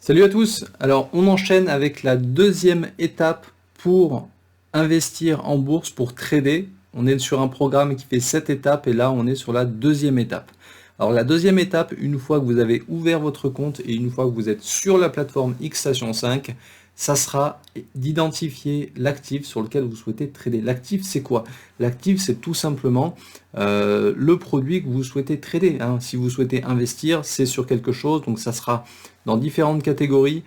Salut à tous. Alors on enchaîne avec la deuxième étape pour investir en bourse, pour trader. On est sur un programme qui fait 7 étapes et là on est sur la deuxième étape. Alors la deuxième étape, une fois que vous avez ouvert votre compte et une fois que vous êtes sur la plateforme Xstation 5, ça sera d'identifier l'actif sur lequel vous souhaitez trader. L'actif, c'est quoi? L'actif, c'est tout simplement le produit que vous souhaitez trader, hein. Si vous souhaitez investir, c'est sur quelque chose, donc ça sera dans différentes catégories.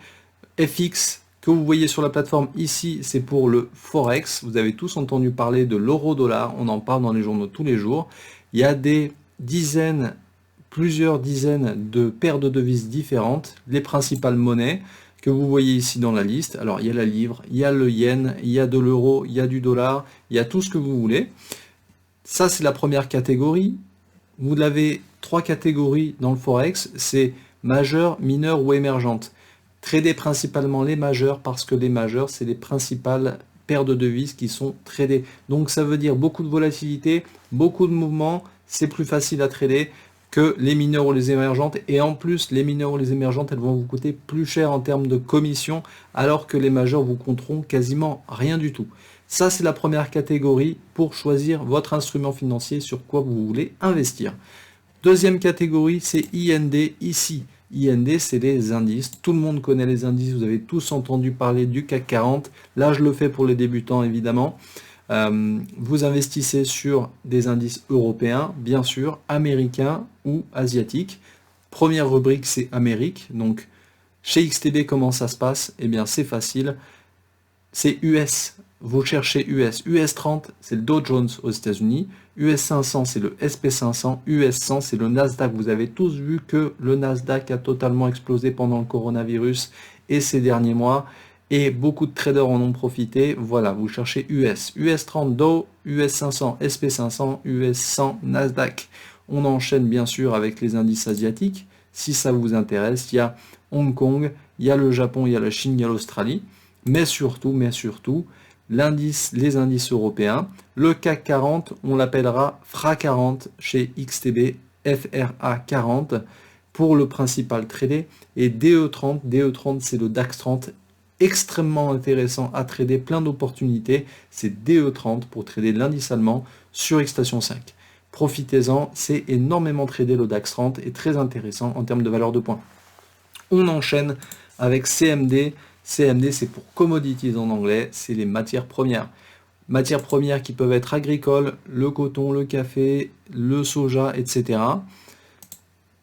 FX, que vous voyez sur la plateforme ici, c'est pour le Forex. Vous avez tous entendu parler de l'euro-dollar, on en parle dans les journaux tous les jours. Il y a des dizaines, plusieurs dizaines de paires de devises différentes, les principales monnaies que vous voyez ici dans la liste. Alors il y a la livre, il y a le yen, il y a de l'euro, il y a du dollar, il y a tout ce que vous voulez. Ça c'est la première catégorie. Vous avez 3 catégories dans le Forex, c'est majeure, mineure ou émergente. Trader principalement les majeures parce que les majeures c'est les principales paires de devises qui sont tradées. Donc ça veut dire beaucoup de volatilité, beaucoup de mouvements, c'est plus facile à trader que les mineures ou les émergentes, et en plus les mineures ou les émergentes elles vont vous coûter plus cher en termes de commission, alors que les majeures vous coûteront quasiment rien du tout. Ça c'est la première catégorie pour choisir votre instrument financier sur quoi vous voulez investir. Deuxième catégorie, c'est IND ici. IND, c'est les indices. Tout le monde connaît les indices. Vous avez tous entendu parler du CAC 40. Là, je le fais pour les débutants, évidemment. Vous investissez sur des indices européens, bien sûr, américains ou asiatiques. Première rubrique, c'est Amérique. Donc, chez XTB, comment ça se passe? Eh bien, c'est facile. C'est US. Vous cherchez US. US 30, c'est le Dow Jones aux États-Unis. US 500, c'est le SP500. US 100, c'est le Nasdaq. Vous avez tous vu que le Nasdaq a totalement explosé pendant le coronavirus et ces derniers mois. Et beaucoup de traders en ont profité. Voilà, vous cherchez US. US 30 Dow, US 500 SP500, US 100 Nasdaq. On enchaîne bien sûr avec les indices asiatiques. Si ça vous intéresse, il y a Hong Kong, il y a le Japon, il y a la Chine, il y a l'Australie. Mais surtout, les indices européens. Le CAC 40, on l'appellera FRA 40 chez XTB, FRA 40 pour le principal tradé. Et DE30 c'est le DAX 30, extrêmement intéressant à trader, plein d'opportunités. C'est DE30 pour trader l'indice allemand sur Xstation 5. Profitez-en, c'est énormément tradé le DAX 30 et très intéressant en termes de valeur de points. On enchaîne avec CMD. CMD, c'est pour commodities en anglais, c'est les matières premières. Matières premières qui peuvent être agricoles, le coton, le café, le soja, etc.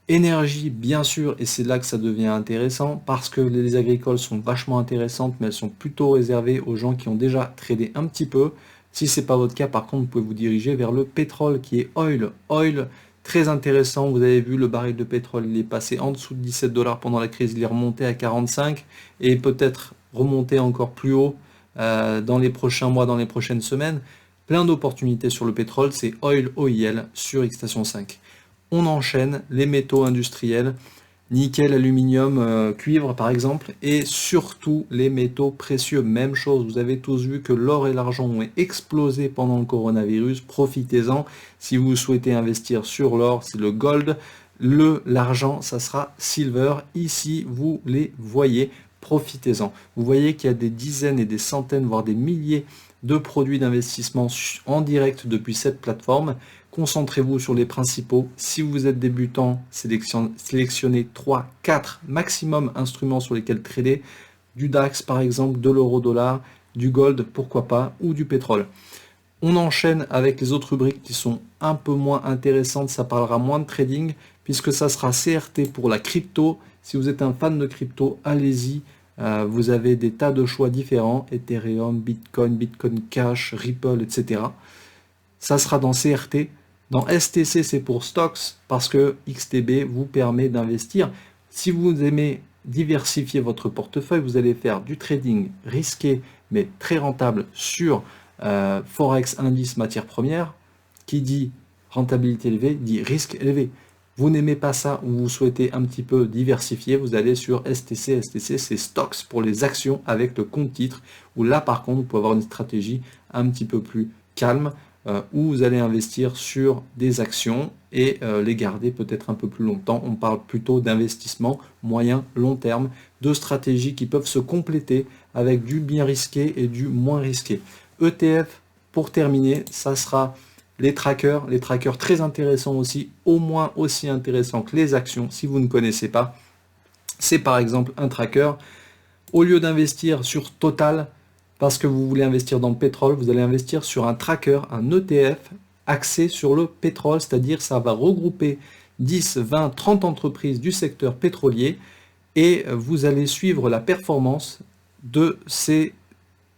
Énergie, bien sûr, et c'est là que ça devient intéressant, parce que les agricoles sont vachement intéressantes, mais elles sont plutôt réservées aux gens qui ont déjà tradé un petit peu. Si ce n'est pas votre cas, par contre, vous pouvez vous diriger vers le pétrole, qui est oil. Oil, très intéressant, vous avez vu le baril de pétrole, il est passé en dessous de 17 $ pendant la crise, il est remonté à 45 et peut-être remonté encore plus haut dans les prochains mois, dans les prochaines semaines. Plein d'opportunités sur le pétrole, c'est Oil OIL sur Xstation 5. On enchaîne les métaux industriels, nickel, aluminium, cuivre par exemple, et surtout les métaux précieux. Même chose, vous avez tous vu que l'or et l'argent ont explosé pendant le coronavirus, profitez-en. Si vous souhaitez investir sur l'or, c'est le gold, l'argent, ça sera silver. Ici, vous les voyez, profitez-en. Vous voyez qu'il y a des dizaines et des centaines, voire des milliers de produits d'investissement en direct depuis cette plateforme. Concentrez-vous sur les principaux. Si vous êtes débutant, sélectionnez 3, 4 maximum instruments sur lesquels trader. Du DAX par exemple, de l'euro-dollar, du gold, pourquoi pas, ou du pétrole. On enchaîne avec les autres rubriques qui sont un peu moins intéressantes. Ça parlera moins de trading puisque ça sera CRT pour la crypto. Si vous êtes un fan de crypto, allez-y. Vous avez des tas de choix différents, Ethereum, Bitcoin, Bitcoin Cash, Ripple, etc. Ça sera dans CRT. Dans STC, c'est pour stocks parce que XTB vous permet d'investir. Si vous aimez diversifier votre portefeuille, vous allez faire du trading risqué mais très rentable sur Forex indice matières premières. Qui dit rentabilité élevée dit risque élevé. Vous n'aimez pas ça ou vous souhaitez un petit peu diversifier, vous allez sur STC. STC, c'est stocks pour les actions avec le compte titre, où là par contre, vous pouvez avoir une stratégie un petit peu plus calme. où vous allez investir sur des actions et les garder peut-être un peu plus longtemps. On parle plutôt d'investissement moyen, long terme, de stratégies qui peuvent se compléter avec du bien risqué et du moins risqué. ETF, pour terminer, ça sera les trackers très intéressants aussi, au moins aussi intéressants que les actions si vous ne connaissez pas. C'est par exemple un tracker, au lieu d'investir sur Total, parce que vous voulez investir dans le pétrole, vous allez investir sur un tracker, un ETF, axé sur le pétrole, c'est-à-dire ça va regrouper 10, 20, 30 entreprises du secteur pétrolier, et vous allez suivre la performance de ces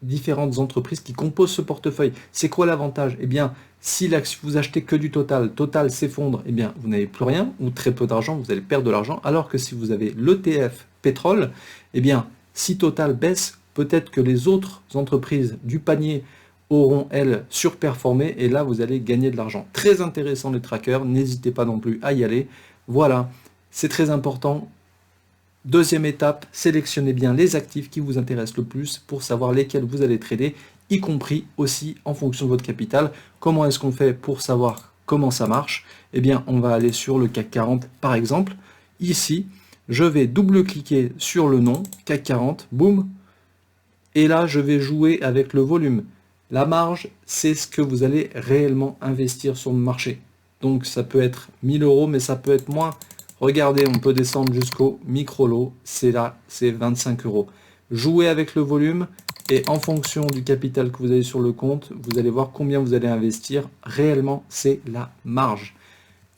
différentes entreprises qui composent ce portefeuille. C'est quoi l'avantage? Eh bien, si vous achetez que du Total, Total s'effondre, eh bien, vous n'avez plus rien, ou très peu d'argent, vous allez perdre de l'argent, alors que si vous avez l'ETF pétrole, eh bien, si Total baisse, peut-être que les autres entreprises du panier auront, elles, surperformé, et là, vous allez gagner de l'argent. Très intéressant les trackers, n'hésitez pas non plus à y aller. Voilà, c'est très important. Deuxième étape, sélectionnez bien les actifs qui vous intéressent le plus pour savoir lesquels vous allez trader, y compris aussi en fonction de votre capital. Comment est-ce qu'on fait pour savoir comment ça marche? Eh bien, on va aller sur le CAC 40 par exemple. Ici, je vais double-cliquer sur le nom, CAC 40, boum. Et là, je vais jouer avec le volume. La marge, c'est ce que vous allez réellement investir sur le marché. Donc, ça peut être 1000 €, mais ça peut être moins. Regardez, on peut descendre jusqu'au micro-lot, c'est là, c'est 25 €. Jouez avec le volume et en fonction du capital que vous avez sur le compte, vous allez voir combien vous allez investir. Réellement, c'est la marge.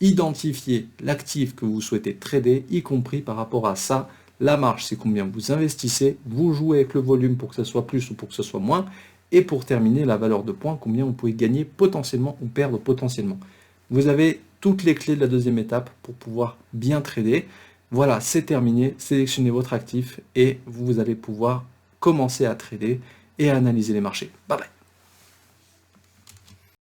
Identifiez l'actif que vous souhaitez trader, y compris par rapport à ça. La marge, c'est combien vous investissez. Vous jouez avec le volume pour que ce soit plus ou pour que ce soit moins. Et pour terminer, la valeur de points, combien vous pouvez gagner potentiellement ou perdre potentiellement. Vous avez toutes les clés de la deuxième étape pour pouvoir bien trader. Voilà, c'est terminé. Sélectionnez votre actif et vous allez pouvoir commencer à trader et à analyser les marchés. Bye bye.